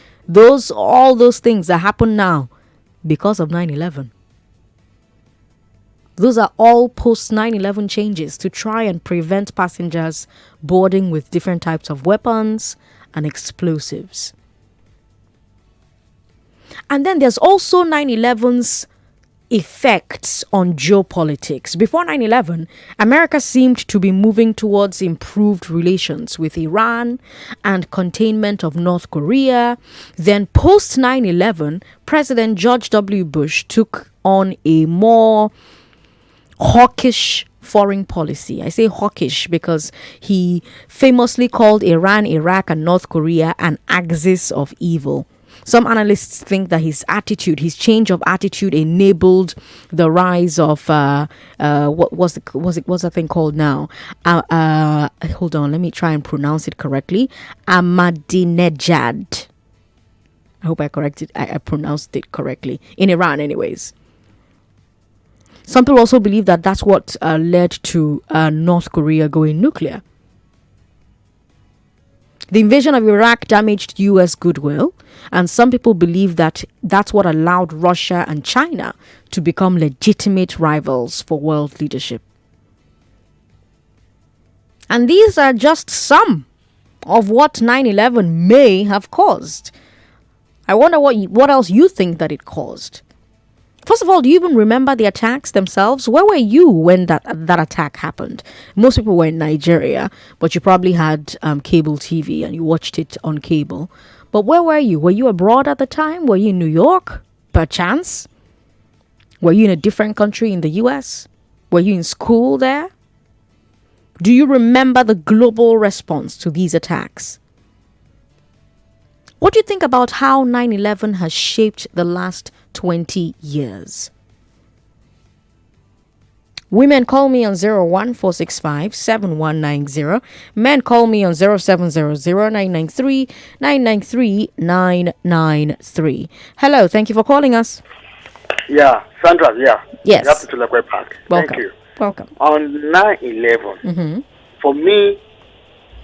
All those things that happen now because of 9/11. Those are all post 9/11 changes to try and prevent passengers boarding with different types of weapons and explosives. And then there's also 9/11's effects on geopolitics. Before 9/11, America seemed to be moving towards improved relations with Iran and containment of North Korea. Then post 9/11, President George W. Bush took on a more hawkish foreign policy. I say hawkish because he famously called Iran, Iraq, and North Korea an axis of evil. Some analysts think that his change of attitude enabled the rise of what's that thing called now? Hold on, let me try and pronounce it correctly. Ahmadinejad. I hope I pronounced it correctly. In Iran, anyways. Some people also believe that that's what led to North Korea going nuclear. The invasion of Iraq damaged U.S. goodwill, and some people believe that that's what allowed Russia and China to become legitimate rivals for world leadership. And these are just some of what 9/11 may have caused. I wonder what else you think that it caused. First of all, do you even remember the attacks themselves? Where were you when that attack happened? Most people were in Nigeria, but you probably had cable TV and you watched it on cable. But where were you? Were you abroad at the time? Were you in New York, perchance? Were you in a different country in the US? Were you in school there? Do you remember the global response to these attacks? What do you think about how 9/11 has shaped the last 20 years? Women call me on 01465-7190. Men call me on 0700-993-993-993. Hello, thank you for calling us. Yeah, Sandra, yeah. Yes. You have to Tulakwe Park. Welcome. Thank you. Welcome. On 9/11, for me,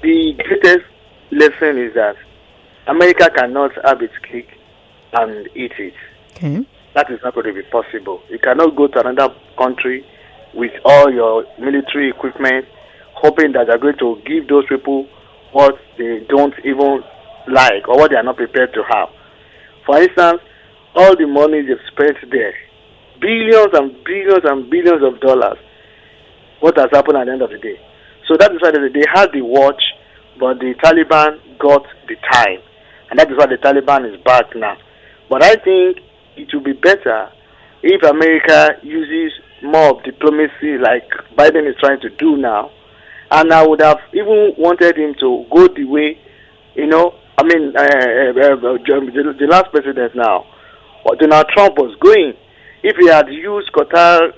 the greatest lesson is that America cannot have its cake and eat it. Okay. That is not going to be possible. You cannot go to another country with all your military equipment, hoping that they're going to give those people what they don't even like or what they are not prepared to have. For instance, all the money they've spent there, billions and billions and billions of dollars, what has happened at the end of the day? So that is why they had the watch, but the Taliban got the time. And that is why the Taliban is back now. But I think it would be better if America uses more of diplomacy like Biden is trying to do now. And I would have even wanted him to go the way, the last president now, Donald Trump was going. If he had used Qatar,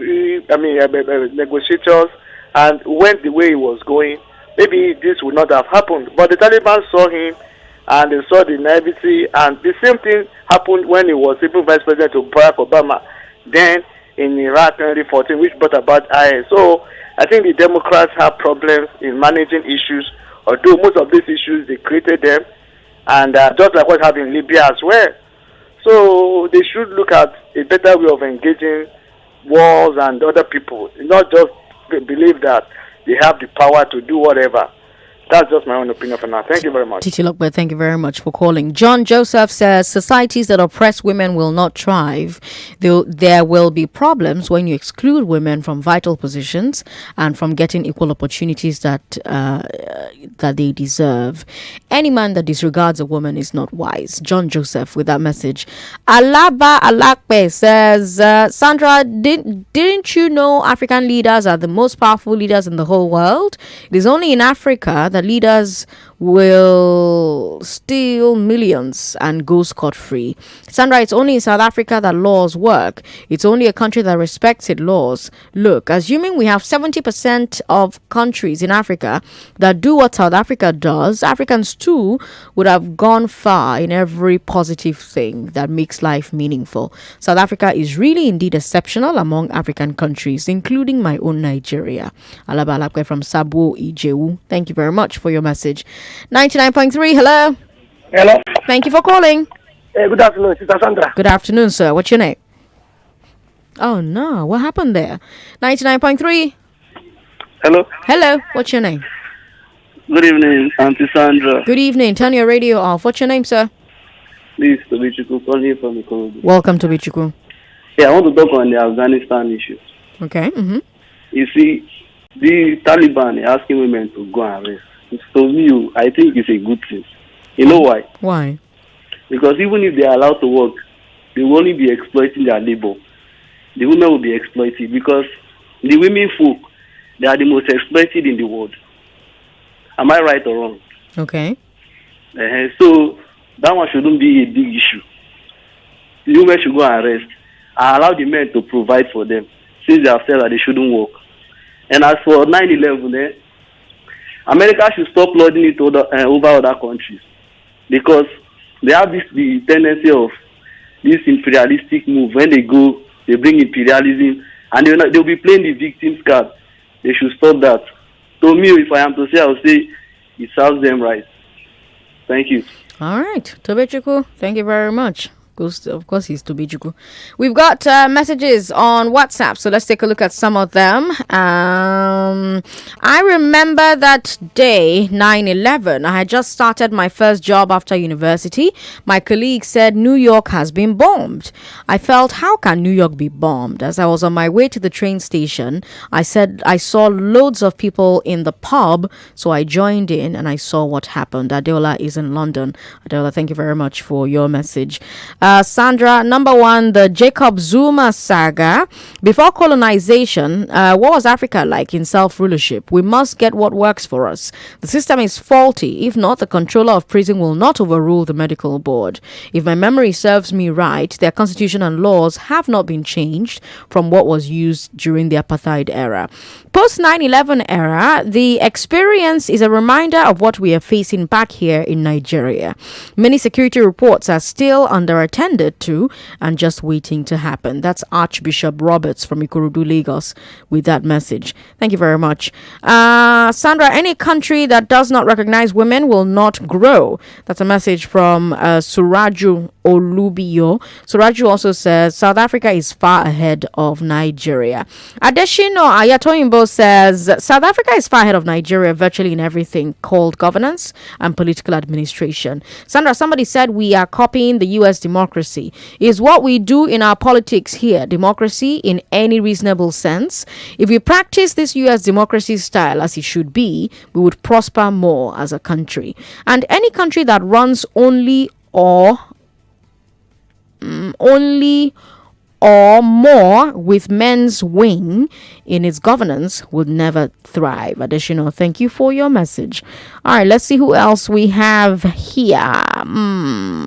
negotiators, and went the way he was going, maybe this would not have happened. But the Taliban saw him, and they saw the naivety, and the same thing happened when he was even vice president to Barack Obama, then in Iraq 2014, which brought about IS. So I think the Democrats have problems in managing issues, although most of these issues, they created them, and just like what happened in Libya as well. So they should look at a better way of engaging wars and other people, not just believe that they have the power to do whatever. That's just my own opinion for now. Thank you very much. Titi Lokbe, thank you very much for calling. John Joseph says, societies that oppress women will not thrive. There will be problems when you exclude women from vital positions and from getting equal opportunities that they deserve. Any man that disregards a woman is not wise. John Joseph with that message. Alaba Alakpe says, Sandra, didn't you know African leaders are the most powerful leaders in the whole world? It is only in Africa that leaders will steal millions and go scot-free. Sandra, it's only in South Africa that laws work. It's only a country that respects its laws. Look, assuming we have 70% of countries in Africa that do what South Africa does, Africans too would have gone far in every positive thing that makes life meaningful. South Africa is really indeed exceptional among African countries, including my own Nigeria. Alaba Alakwe from Sabo Ijewu. Thank you very much for your message. 99.3, hello. Hello. Thank you for calling. Good afternoon, Sister Sandra. Good afternoon, sir. What's your name? Oh, no. What happened there? 99.3. Hello. Hello. What's your name? Good evening, Auntie Sandra. Good evening. Turn your radio off. What's your name, sir? This is Tobichuku calling from Ikorodu. Welcome, Tobichuku. Yeah, I want to talk on the Afghanistan issue. Okay. You see, the Taliban are asking women to go and rest. So me, I think it's a good thing. You know why? Why? Because even if they are allowed to work, they will only be exploiting their labor. The women will be exploited because the women folk, They are the most exploited in the world. Am I right or wrong? Okay. So that one shouldn't be a big issue. The women should go and rest. I allow the men to provide for them since they have said that they shouldn't work. And as for 9/11, America should stop lording it over other countries because they have the tendency of this imperialistic move. When they go, they bring imperialism and they'll be playing the victim's card. They should stop that. To me, if I am to say, I will say it serves them right. Thank you. All right. Tobechuku, thank you very much. Of course, he's Tobechuku. We've got messages on WhatsApp, so let's take a look at some of them. I remember that day, 9/11. I had just started my first job after university. My colleague said New York has been bombed. I felt, how can New York be bombed? As I was on my way to the train station, I said I saw loads of people in the pub, so I joined in and I saw what happened. Adeola is in London. Adeola, thank you very much for your message. Sandra, number one, the Jacob Zuma saga. Before colonization, what was Africa like in self-rulership? We must get what works for us. The system is faulty. If not, the controller of prison will not overrule the medical board. If my memory serves me right, their constitution and laws have not been changed from what was used during the apartheid era. Post 9/11 era, the experience is a reminder of what we are facing back here in Nigeria. Many security reports are still underattended to and just waiting to happen. That's Archbishop Roberts from Ikorodu, Lagos, with that message. Thank you very much. Sandra, any country that does not recognize women will not grow. That's a message from Suraju Olubiyo. Suraju also says South Africa is far ahead of Nigeria. Adeshino Ayatoyimbo says South Africa is far ahead of Nigeria virtually in everything called governance and political administration. Sandra, somebody said we are copying the U.S. democracy. Is what we do in our politics here democracy in any reasonable sense? If we practice this U.S. democracy style as it should be, we would prosper more as a country. And any country that runs only or more with men's wing in its governance would never thrive. Additional, thank you for your message. All right, let's see who else we have here.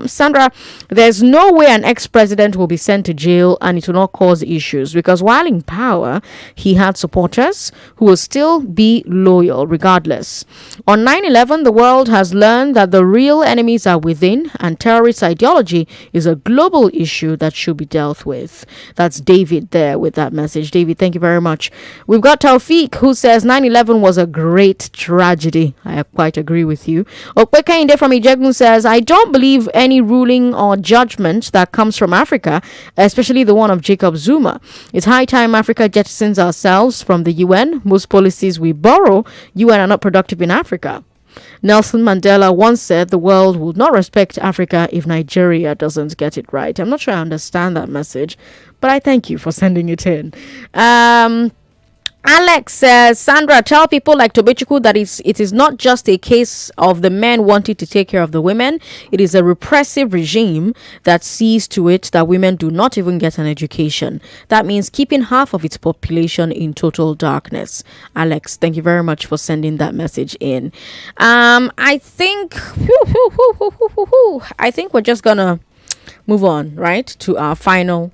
Sandra, there's no way an ex-president will be sent to jail and it will not cause issues because while in power, he had supporters who will still be loyal regardless. On 9/11, the world has learned that the real enemies are within and terrorist ideology is a global issue that should be dealt with. That's David there with that message. David, thank you very much. We've got Taufik who says 9/11 was a great tragedy. I quite agree with you. Okpekende from Ijegun says, I don't believe any ruling or judgment that comes from Africa, especially the one of Jacob Zuma. It's high time Africa jettisons ourselves from the UN. Most policies we borrow, UN are not productive in Africa. Nelson Mandela once said the world will not respect Africa if Nigeria doesn't get it right. I'm not sure I understand that message, but I thank you for sending it in. Alex says, Sandra, tell people like Tobechuku that it is not just a case of the men wanting to take care of the women. It is a repressive regime that sees to it that women do not even get an education. That means keeping half of its population in total darkness. Alex, thank you very much for sending that message in. I think we're just gonna move on, right, to our final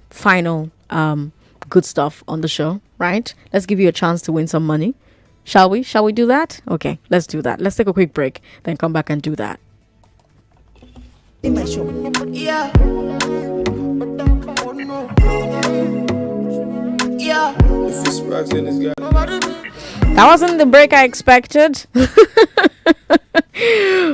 good stuff on the show, right? Let's give you a chance to win some money. Shall we do that? Okay, let's do that. Let's take a quick break, then come back and do that. In my show. Yeah. Yeah. That wasn't the break I expected.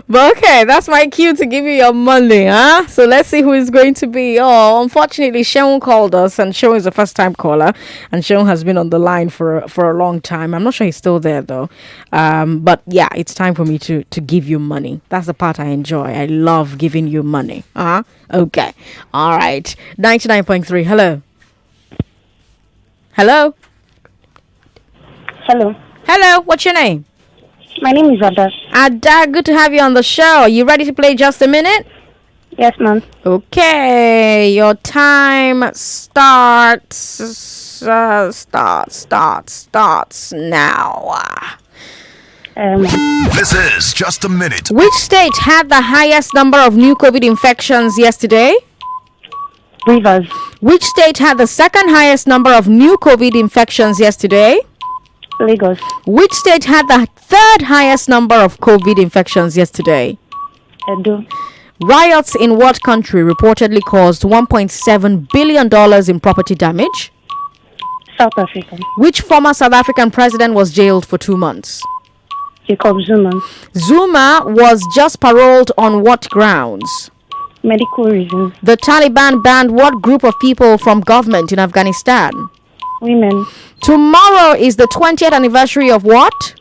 But okay, that's my cue to give you your money, huh? So let's see who is going to be. Oh, unfortunately, Sheon called us, and Sheon is a first-time caller, and Sheon has been on the line for a long time. I'm not sure he's still there though. But yeah, it's time for me to give you money. That's the part I enjoy. I love giving you money. Okay. All right. 99.3. Hello. Hello. Hello. Hello. What's your name? My name is Ada. Ada, good to have you on the show. You ready to play Just a Minute? Yes, ma'am. Okay, your time starts now. This is Just a Minute. Which state had the highest number of new COVID infections yesterday? Rivers. Which state had the second highest number of new COVID infections yesterday? Lagos. Which state had the third highest number of COVID infections yesterday? Edo. Riots in what country reportedly caused $1.7 billion in property damage? South Africa. Which former South African president was jailed for 2 months? Jacob Zuma. Zuma was just paroled on what grounds? Medical reasons. The Taliban banned what group of people from government in Afghanistan? Women. Tomorrow is the 20th anniversary of what?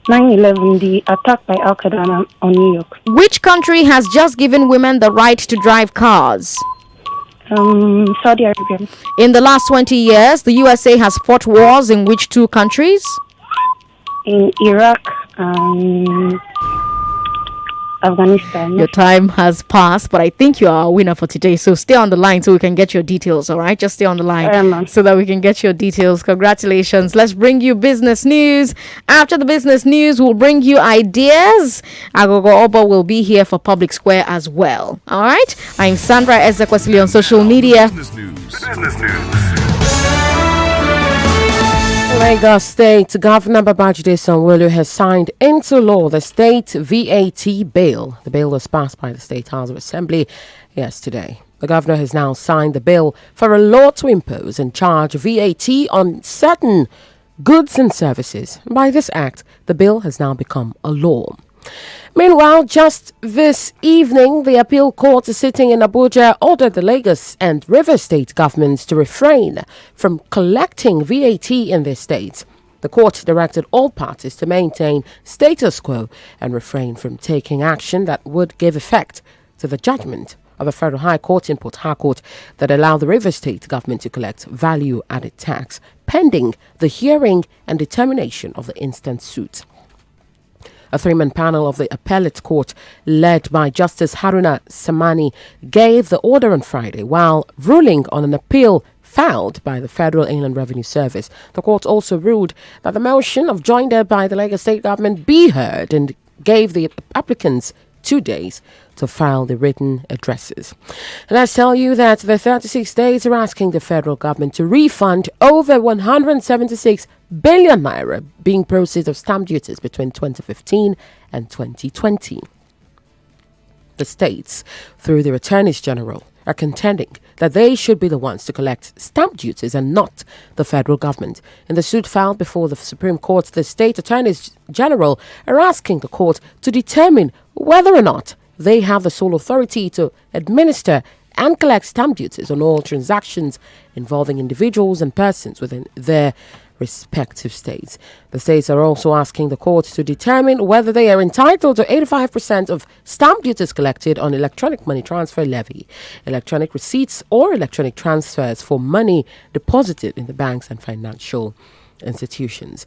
9/11, the attack by Al Qaeda on New York. Which country has just given women the right to drive cars? Saudi Arabia. In the last 20 years, the USA has fought wars in which two countries? In Iraq and Afghanistan. Your time has passed, but I think you are a winner for today. So stay on the line so we can get your details, all right? Just stay on the line so that we can get your details. Congratulations. Let's bring you business news. After the business news, we'll bring you ideas. Agogo Obo will be here for Public Square as well. All right? I'm Sandra Ezekwesili on social media. Business news. Lagos State Governor Babajide Sanwo-Olu has signed into law the state VAT bill. The bill was passed by the State House of Assembly yesterday. The governor has now signed the bill for a law to impose and charge VAT on certain goods and services. By this act, the bill has now become a law. Meanwhile, just this evening, the appeal court sitting in Abuja ordered the Lagos and Rivers state governments to refrain from collecting VAT in their states. The court directed all parties to maintain status quo and refrain from taking action that would give effect to the judgment of the Federal High Court in Port Harcourt that allowed the Rivers state government to collect value-added tax pending the hearing and determination of the instant suit. A three-man panel of the appellate court, led by Justice Haruna Samani, gave the order on Friday while ruling on an appeal filed by the Federal Inland Revenue Service. The court also ruled that the motion of joinder by the Lagos State government be heard and gave the applicants 2 days to file the written addresses. Let's tell you that the 36 states are asking the federal government to refund over 176 billion naira being proceeds of stamp duties between 2015 and 2020. The states, through their attorneys general, are contending that they should be the ones to collect stamp duties and not the federal government. In the suit filed before the Supreme Court, the state attorneys general are asking the court to determine whether or not they have the sole authority to administer and collect stamp duties on all transactions involving individuals and persons within their respective states. The states are also asking the court to determine whether they are entitled to 85% of stamp duties collected on electronic money transfer levy, electronic receipts, or electronic transfers for money deposited in the banks and financial institutions.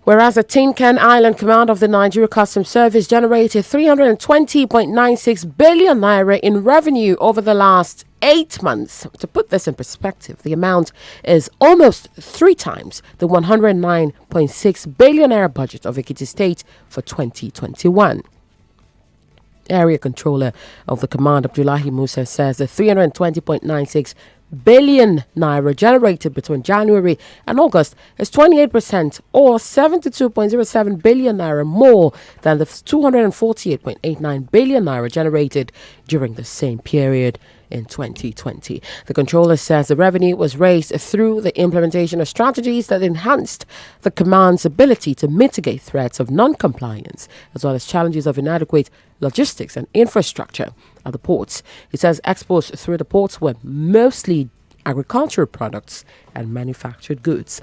Whereas the Tin Can Island Command of the Nigeria Customs Service generated 320.96 billion naira in revenue over the last 8 months. To put this in perspective, the amount is almost 3 times the 109.6 billion naira budget of Ekiti State for 2021. Area Controller of the Command, Abdullahi Musa, says the 320.96 billion naira generated between January and August is 28% or 72.07 billion naira more than the 248.89 billion naira generated during the same period in 2020. The controller says the revenue was raised through the implementation of strategies that enhanced the command's ability to mitigate threats of non-compliance, as well as challenges of inadequate logistics and infrastructure at the ports. He says exports through the ports were mostly agricultural products and manufactured goods.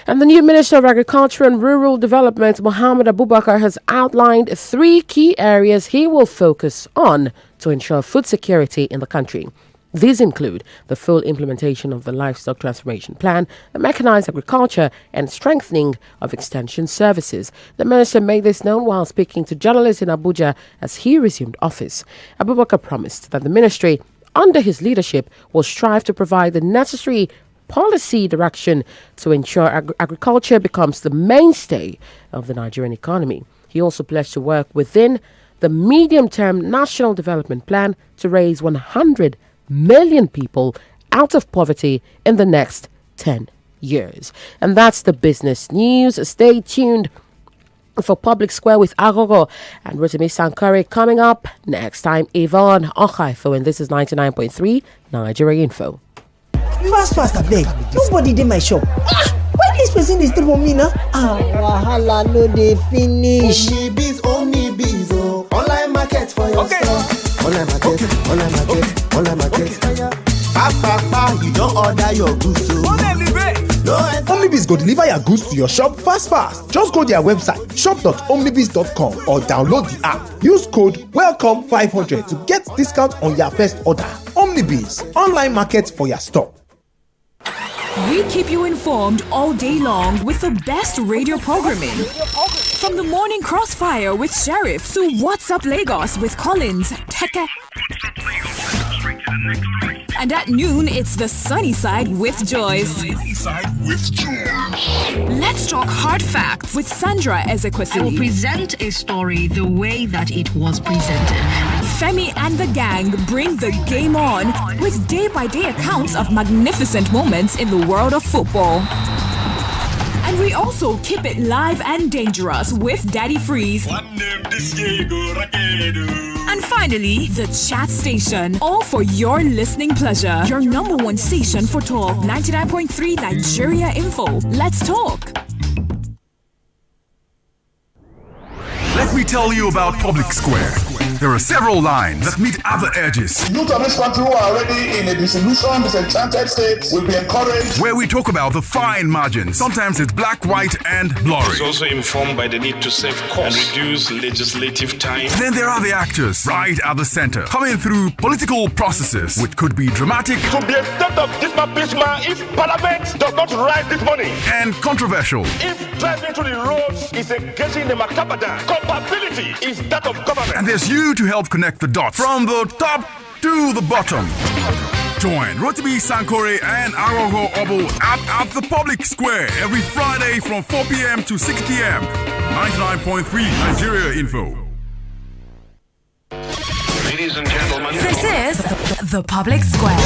And the new Minister of Agriculture and Rural Development, Mohammed Abubakar, has outlined 3 key areas he will focus on to ensure food security in the country. These include the full implementation of the livestock transformation plan, the mechanized agriculture, and strengthening of extension services. The minister made this known while speaking to journalists in Abuja as he resumed office. Abubakar promised that the ministry, under his leadership, will strive to provide the necessary policy direction to ensure agriculture becomes the mainstay of the Nigerian economy. He also pledged to work within the medium-term National Development Plan to raise 100 million people out of poverty in the next 10 years. And that's the business news. Stay tuned for Public Square with Agogo and Rotimi Sankari coming up next time. Yvonne Okhaifo, and this is 99.3 Nigeria Info. Fast, abeg. Nobody dey my shop. Why this person dey stay for me now? Wahala no dey finish. Omnibs, oh. Online market for your store. Online market. Papa, you don't order your goods, so. Omnibs go deliver your goods to your shop fast. Just go their website shop.omnibs.com or download the app. Use code WELCOME500 to get discount on your first order. Omnibs, online market for your store. We keep you informed all day long with the best radio programming. From the morning crossfire with Sheriff to What's Up Lagos with Collins, Teke. And at noon, it's the sunny side with Joyce. Let's talk hard facts with Sandra Ezekwesili. I will present a story the way that it was presented. Femi and the gang bring the game on with day-by-day accounts of magnificent moments in the world of football. And we also keep it live and dangerous with Daddy Freeze. And finally, the chat station. All for your listening pleasure. Your number one station for talk. 99.3 Nigeria Info. Let's talk. Let me tell you about Public Square. There are several lines that meet other edges. Youth of this country who are already in a disenchanted state will be encouraged. Where we talk about the fine margins. Sometimes it's black, white, and blurry. It's also informed by the need to save costs and reduce legislative time. Then there are the actors, right at the center, coming through political processes, which could be dramatic. To be a state of dismissal if Parliament does not rise this morning. And controversial. If driving to the roads is engaging the Macapadan, compatibility is that of government. And there's you to help connect the dots from the top to the bottom. Join Rotimi Sankore and Arogo Obo at the Public Square every Friday from 4 p.m. to 6 p.m. 99.3 Nigeria Info. Ladies and gentlemen, this is the Public Square.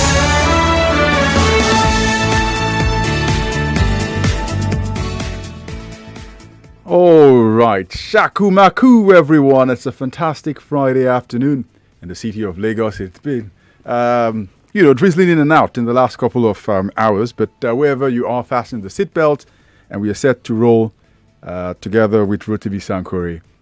All right, Shaku Maku, everyone. It's a fantastic Friday afternoon in the city of Lagos. It's been, drizzling in and out in the last couple of hours, but wherever you are, fasten the seatbelt, and we are set to roll together with Rotimi Sankore